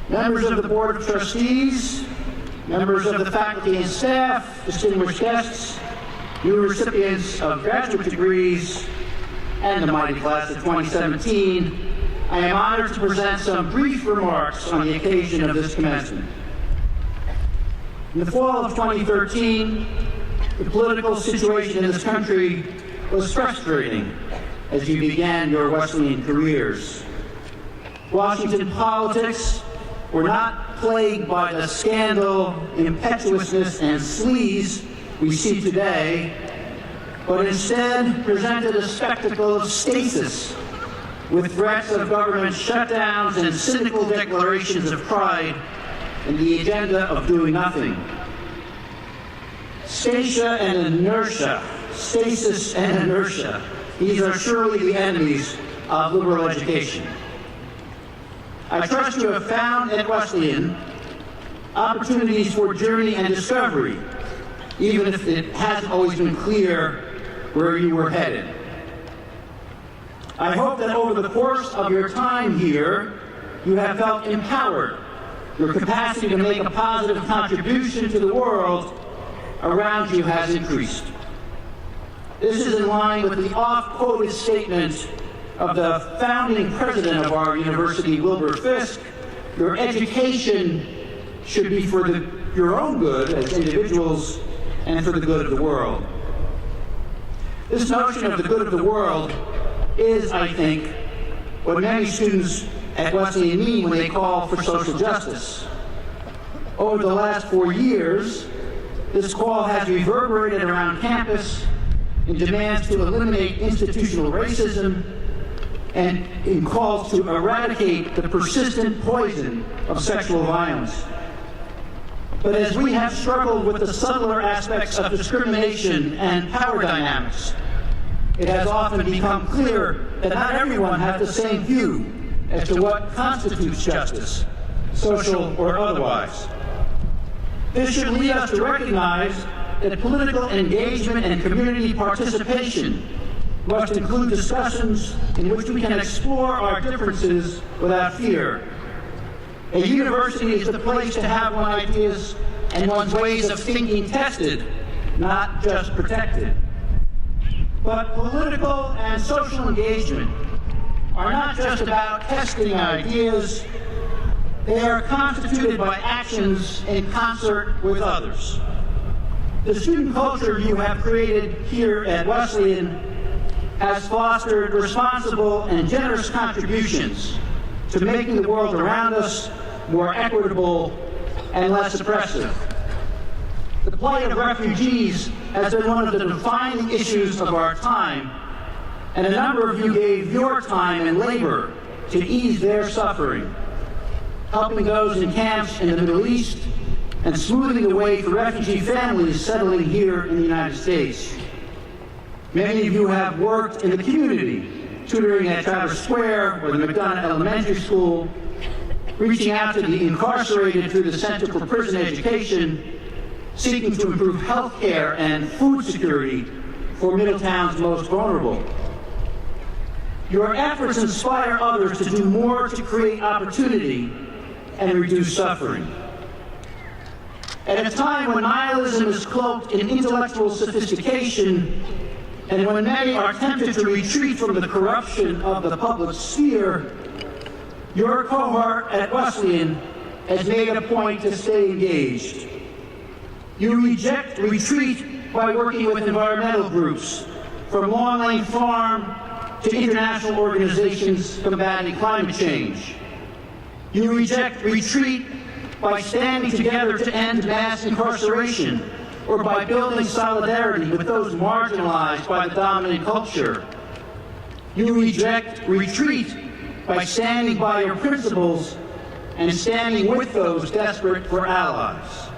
members of the Board of Trustees, members of the faculty and staff, distinguished guests, new recipients of graduate degrees, and the mighty class of 2017, I am honored to present some brief remarks on the occasion of this commencement. In the fall of 2013, the political situation in this country was frustrating as you began your Wesleyan careers. Washington politics were not plagued by the scandal, impetuousness, and sleaze we see today, but instead presented a spectacle of stasis with threats of government shutdowns and cynical declarations of pride and the agenda of doing nothing. Stasis and inertia, these are surely the enemies of liberal education. I trust you have found at Wesleyan opportunities for journey and discovery, even if it hasn't always been clear where you were headed. I hope that over the course of your time here, you have felt empowered. Your capacity to make a positive contribution to the world around you has increased. This is in line with the oft-quoted statement of the founding president of our university, Wilbur Fisk: your education should be for your own good as individuals and for the good of the world. This notion of the good of the world is, I think, what many students at Wesleyan mean when they call for social justice. Over the last 4 years, this call has reverberated around campus in demands to eliminate institutional racism and in calls to eradicate the persistent poison of sexual violence. But as we have struggled with the subtler aspects of discrimination and power dynamics, it has often become clear that not everyone has the same view as to what constitutes justice, social or otherwise. This should lead us to recognize that political engagement and community participation must include discussions in which we can explore our differences without fear. A university is the place to have one's ideas and one's ways of thinking tested, not just protected. But political and social engagement are not just about testing ideas, they are constituted by actions in concert with others. The student culture you have created here at Wesleyan has fostered responsible and generous contributions to making the world around us more equitable and less oppressive. The plight of refugees has been one of the defining issues of our time, and a number of you gave your time and labor to ease their suffering, helping those in camps in the Middle East and smoothing the way for refugee families settling here in the United States. Many of you have worked in the community, tutoring at Traverse Square or the McDonough Elementary School, reaching out to the incarcerated through the Center for Prison Education, seeking to improve health care and food security for Middletown's most vulnerable. Your efforts inspire others to do more to create opportunity and reduce suffering. At a time when nihilism is cloaked in intellectual sophistication, and when many are tempted to retreat from the corruption of the public sphere, your cohort at Wesleyan has made a point to stay engaged. You retreat by working with environmental groups, from Long Lane Farm to international organizations combating climate change. You retreat by standing together to end mass incarceration, or by building solidarity with those marginalized by the dominant culture. You retreat by standing by your principles and standing with those desperate for allies.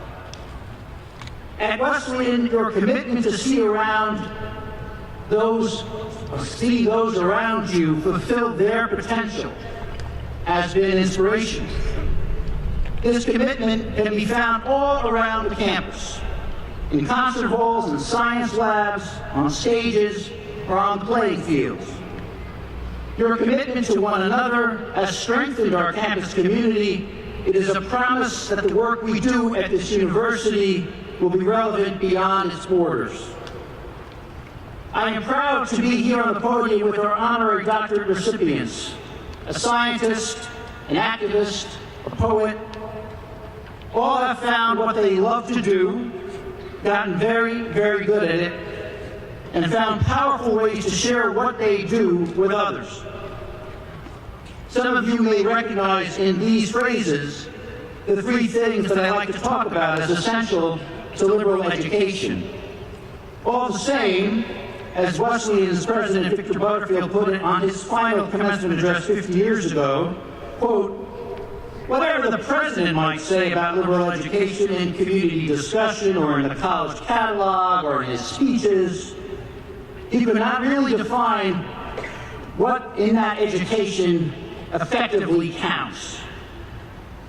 At Wesleyan, your commitment to see those around you fulfill their potential has been inspiration. This commitment can be found all around the campus, in concert halls and science labs, on stages, or on playing fields. Your commitment to one another has strengthened our campus community it is a promise that the work we do at this university will be relevant beyond its borders. I am proud to be here on the podium with our honorary doctorate recipients, a scientist, an activist, a poet. All have found what they love to do, gotten very, very good at it, and found powerful ways to share what they do with others. Some of you may recognize in these phrases the three things that I like to talk about as essential to liberal education. All the same, as Wesleyan's President Victor Butterfield put it on his final commencement address 50 years ago, quote, "Whatever the president might say about liberal education in community discussion or in the college catalog or in his speeches, he could not really define what in that education effectively counts.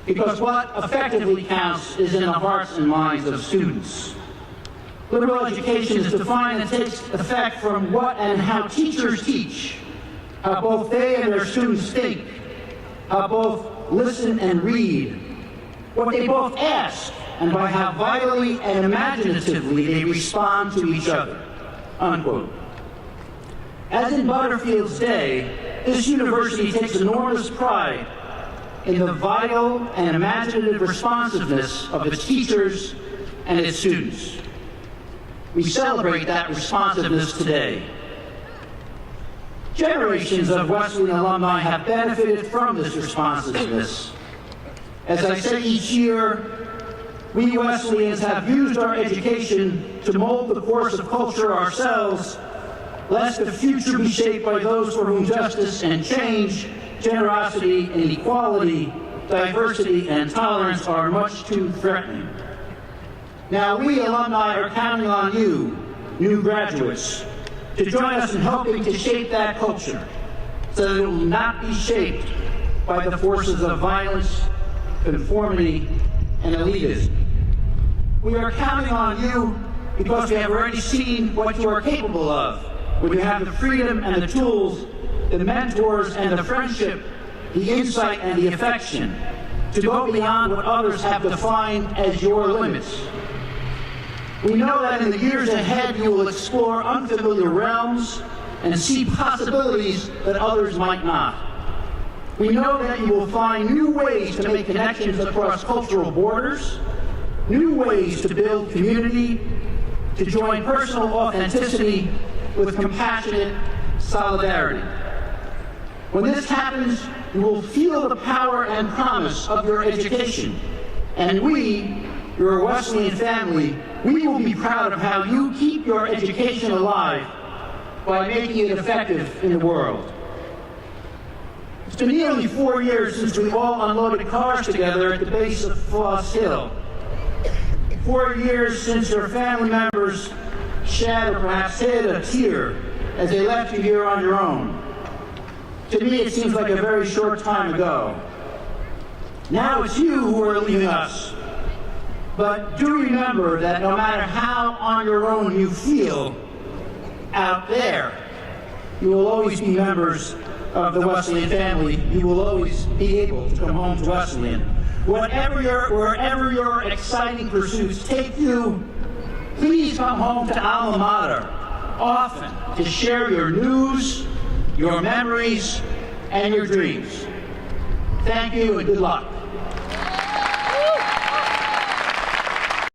Because what effectively counts is in the hearts and minds of students. Liberal education is defined and takes effect from what and how teachers teach, how both they and their students think, how both listen and read, what they both ask, and by how vitally and imaginatively they respond to each other." Unquote. As in Butterfield's day, this university takes enormous pride in the vital and imaginative responsiveness of its teachers and its students. We celebrate that responsiveness today. Generations of Wesleyan alumni have benefited from this responsiveness. As I say each year, we Wesleyans have used our education to mold the course of culture ourselves, lest the future be shaped by those for whom justice and change, generosity and equality, diversity and tolerance are much too threatening. Now, we alumni are counting on you, new graduates, to join us in helping to shape that culture so that it will not be shaped by the forces of violence, conformity, and elitism. We are counting on you because we have already seen what you are capable of when you have the freedom and the tools, the mentors and the friendship, the insight and the affection to go beyond what others have defined as your limits. We know that in the years ahead you will explore unfamiliar realms and see possibilities that others might not. We know that you will find new ways to make connections across cultural borders, new ways to build community, to join personal authenticity with compassionate solidarity. When this happens, you will feel the power and promise of your education, and we, your Wesleyan family, we will be proud of how you keep your education alive by making it effective in the world. It's been nearly 4 years since we all unloaded cars together at the base of Floss Hill. 4 years since your family members shed or perhaps hid a tear as they left you here on your own. To me, it seems like a very short time ago. Now it's you who are leaving us. But do remember that no matter how on your own you feel out there, you will always be members of the Wesleyan family. You will always be able to come home to Wesleyan. Wherever your exciting pursuits take you, please come home to Alma Mater often to share your news, your memories, and your dreams. Thank you and good luck.